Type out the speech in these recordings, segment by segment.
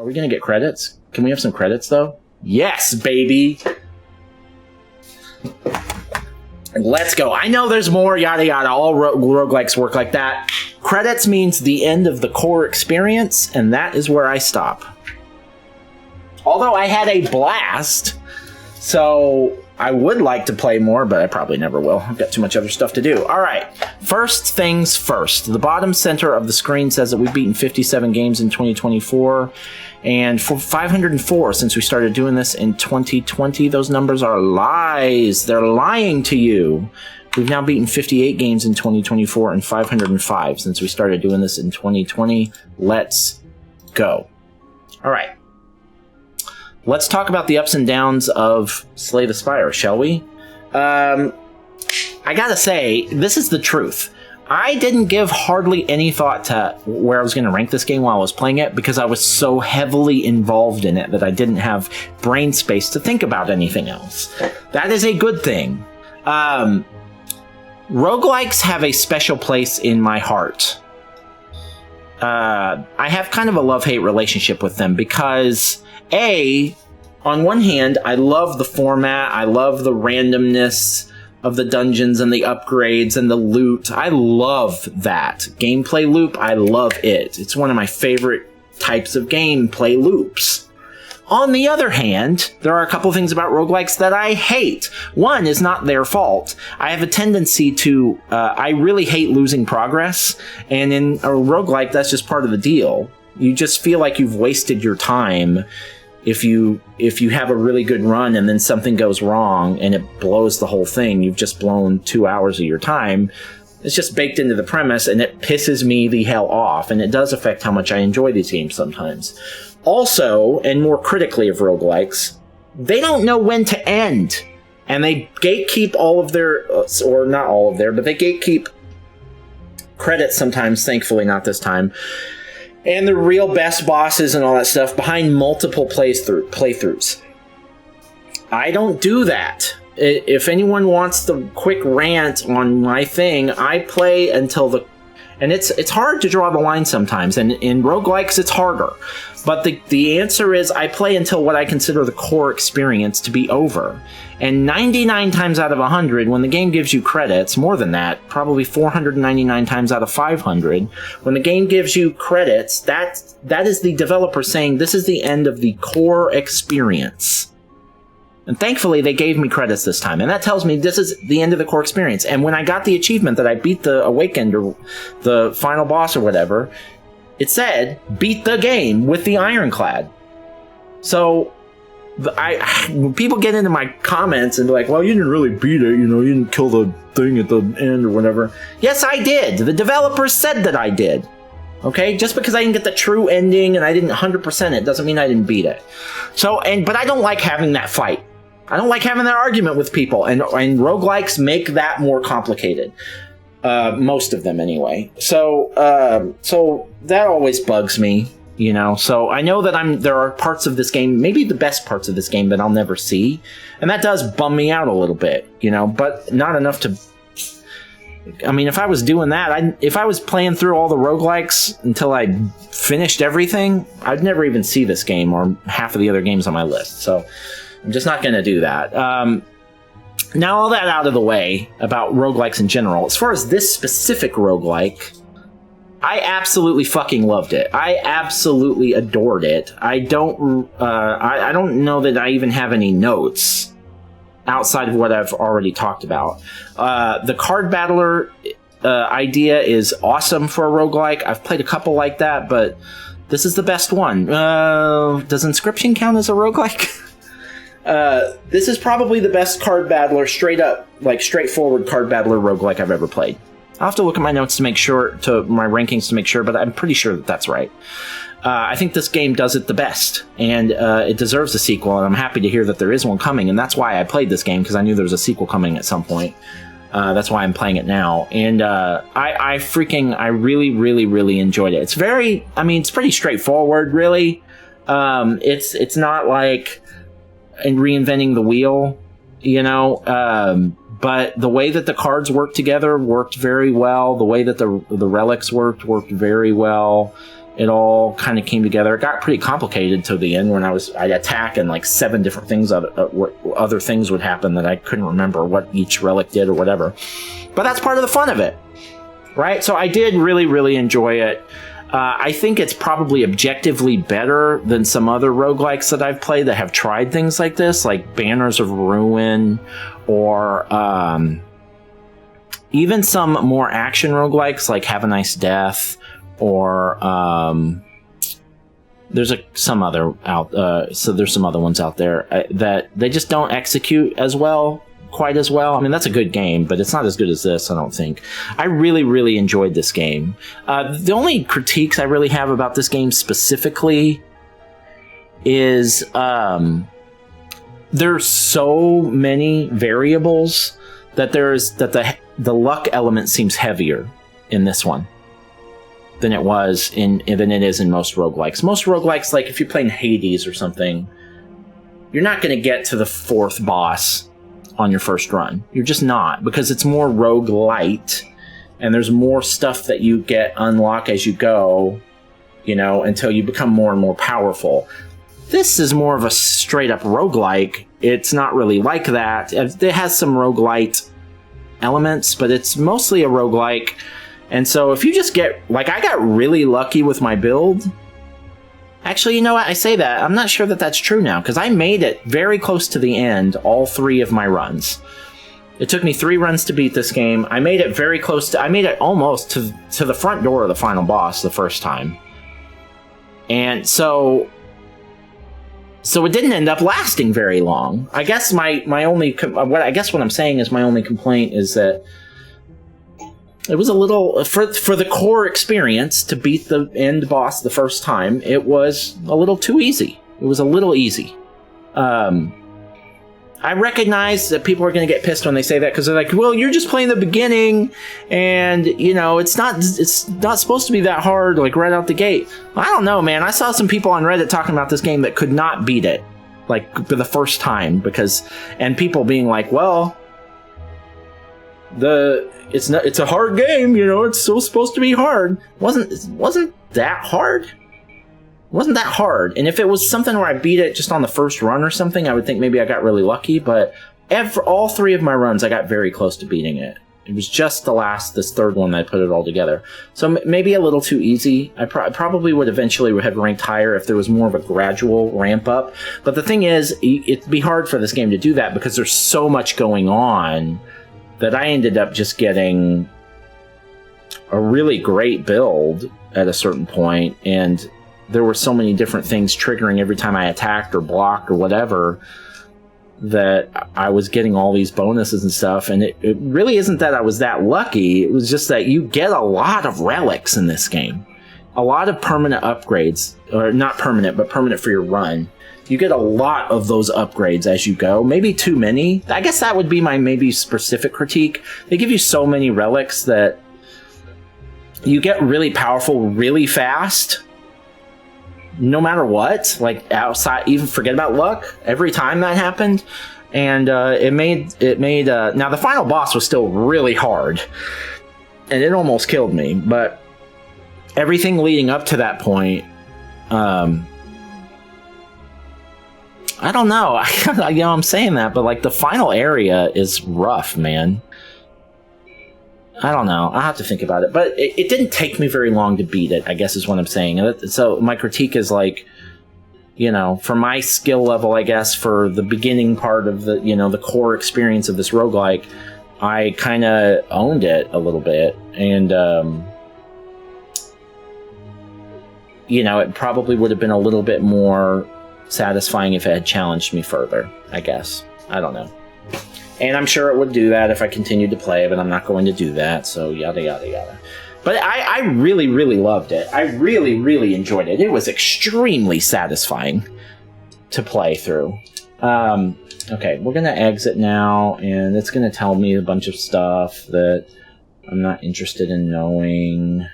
Are we going to get credits? Can we have some credits, though? Yes, baby! Let's go. I know there's more, yada yada. All roguelikes work like that. Credits means the end of the core experience, and that is where I stop. Although I had a blast, so I would like to play more, but I probably never will. I've got too much other stuff to do. All right, first things first. The bottom center of the screen says that we've beaten 57 games in 2024, and for 504 since we started doing this in 2020. Those numbers are lies. They're lying to you. We've now beaten 58 games in 2024 and 505 since we started doing this in 2020. Let's go. All right. Let's talk about the ups and downs of Slay the Spire, shall we? I gotta say, this is the truth. I didn't give hardly any thought to where I was going to rank this game while I was playing it because I was so heavily involved in it that I didn't have brain space to think about anything else. That is a good thing. Roguelikes have a special place in my heart. I have kind of a love-hate relationship with them because, on one hand, I love the format, I love the randomness of the dungeons and the upgrades and the loot. I love that. Gameplay loop, I love it. It's one of my favorite types of gameplay loops. On the other hand, there are a couple things about roguelikes that I hate. One is not their fault. I have a tendency to, I really hate losing progress, and in a roguelike, that's just part of the deal. You just feel like you've wasted your time if you have a really good run and then something goes wrong and it blows the whole thing. You've just blown 2 hours of your time. It's just baked into the premise, and it pisses me the hell off, and it does affect how much I enjoy these games sometimes. Also, and more critically of roguelikes, they don't know when to end. And they gatekeep all of their, or not all of their, but they gatekeep credits sometimes, thankfully not this time, and the real best bosses and all that stuff behind multiple playthroughs. I don't do that. If anyone wants the quick rant on my thing, I play until the... And it's hard to draw the line sometimes, and in roguelikes it's harder. But the answer is I play until what I consider the core experience to be over. And 99 times out of 100, when the game gives you credits, more than that, probably 499 times out of 500, when the game gives you credits, that is the developer saying this is the end of the core experience. And thankfully, they gave me credits this time. And that tells me this is the end of the core experience. And when I got the achievement that I beat the Awakened or the final boss or whatever, it said, beat the game with the Ironclad. So, when people get into my comments and be like, well, you didn't really beat it, you didn't kill the thing at the end or whatever. Yes, I did. The developers said that I did. Okay, just because I didn't get the true ending and I didn't 100% it doesn't mean I didn't beat it. So, but I don't like having that fight. I don't like having that argument with people, and roguelikes make that more complicated. Most of them, anyway. So that always bugs me, So I know that there are parts of this game, maybe the best parts of this game, that I'll never see, and that does bum me out a little bit, but not enough to... I mean, if I was doing that, if I was playing through all the roguelikes until I finished everything, I'd never even see this game or half of the other games on my list. So I'm just not going to do that. Now, all that out of the way about roguelikes in general, as far as this specific roguelike, I absolutely fucking loved it. I absolutely adored it. I don't know that I even have any notes outside of what I've already talked about. The card battler idea is awesome for a roguelike. I've played a couple like that, but this is the best one. Does Inscription count as a roguelike? This is probably the best card battler, straightforward card battler roguelike I've ever played. I'll have to look at my notes to make sure, to my rankings to make sure, but I'm pretty sure that that's right. I think this game does it the best, and it deserves a sequel, and I'm happy to hear that there is one coming, and that's why I played this game, because I knew there was a sequel coming at some point. That's why I'm playing it now, and I really, really, really enjoyed it. It's it's pretty straightforward, really. It's not like reinventing the wheel, but the way that the cards worked together worked very well. The way that the relics worked very well. it all kind of came together. It got pretty complicated to the end when I'd attack and like 7 different things, other things would happen that I couldn't remember what each relic did or whatever. But that's part of the fun of it, right? So I did really, really enjoy it. I think it's probably objectively better than some other roguelikes that I've played that have tried things like this, like Banners of Ruin, or even some more action roguelikes like Have a Nice Death, or there's some other ones out there that they just don't execute quite as well. I mean, that's a good game, but it's not as good as this, I don't think. I really, really enjoyed this game. The only critiques I really have about this game specifically is there's so many variables that the luck element seems heavier in this one than it is in most roguelikes. Most roguelikes, like if you're playing Hades or something, you're not going to get to the 4th boss on your first run. You're just not, because it's more roguelite, and there's more stuff that you get unlock as you go, until you become more and more powerful. This is more of a straight up roguelike. It's not really like that. It has some roguelite elements, but it's mostly a roguelike. And so if you just get, like, I got really lucky with my build. Actually, you know what? I say that. I'm not sure that that's true now, because I made it very close to the end, all 3 of my runs. It took me 3 runs to beat this game. I made it very close to... I made it almost to the front door of the final boss the first time. And so it didn't end up lasting very long. I guess my only... what I'm saying is my only complaint is that it was a little, for the core experience, to beat the end boss the first time, it was a little too easy. It was a little easy. I recognize that people are going to get pissed when they say that, because they're like, well, you're just playing the beginning, and, it's not supposed to be that hard, like, right out the gate. I don't know, man. I saw some people on Reddit talking about this game that could not beat it, like, for the first time, and people being like, well, it's a hard game, it's so supposed to be hard. Wasn't that hard? Wasn't that hard. And if it was something where I beat it just on the first run or something, I would think maybe I got really lucky, but all 3 of my runs, I got very close to beating it. It was just this 3rd one that I put it all together. So maybe a little too easy. I probably would eventually have ranked higher if there was more of a gradual ramp up. But the thing is, it'd be hard for this game to do that because there's so much going on that I ended up just getting a really great build at a certain point, and there were so many different things triggering every time I attacked or blocked or whatever that I was getting all these bonuses and stuff, and it really isn't that I was that lucky. It was just that you get a lot of relics in this game. A lot of permanent upgrades, or not permanent, but permanent for your run. You get a lot of those upgrades as you go. Maybe too many. I guess that would be my maybe specific critique. They give you so many relics that you get really powerful really fast, no matter what. Like, outside, even forget about luck. Every time that happened. And it made now the final boss was still really hard. And it almost killed me. But everything leading up to that point... I don't know. I'm saying that, but like the final area is rough, man. I don't know. I'll have to think about it. But it didn't take me very long to beat it, I guess is what I'm saying. So my critique is like, for my skill level, I guess, for the beginning part of the core experience of this roguelike, I kind of owned it a little bit. And, it probably would have been a little bit more satisfying if it had challenged me further, I guess. I don't know. And I'm sure it would do that if I continued to play, but I'm not going to do that, so yada yada yada. But I really, really loved it. I really, really enjoyed it. It was extremely satisfying to play through. Okay, we're going to exit now, and it's going to tell me a bunch of stuff that I'm not interested in knowing.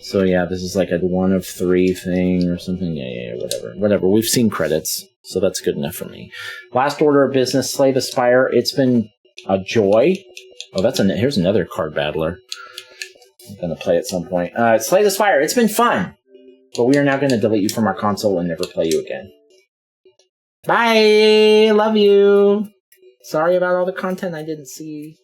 So yeah, this is like a 1 of 3 thing or something. Yeah, whatever. We've seen credits, so that's good enough for me. Last order of business, Slay the Spire. It's been a joy. Oh, here's another card battler. I'm going to play at some point. Slay the Spire. It's been fun. But we are now going to delete you from our console and never play you again. Bye! Love you! Sorry about all the content I didn't see.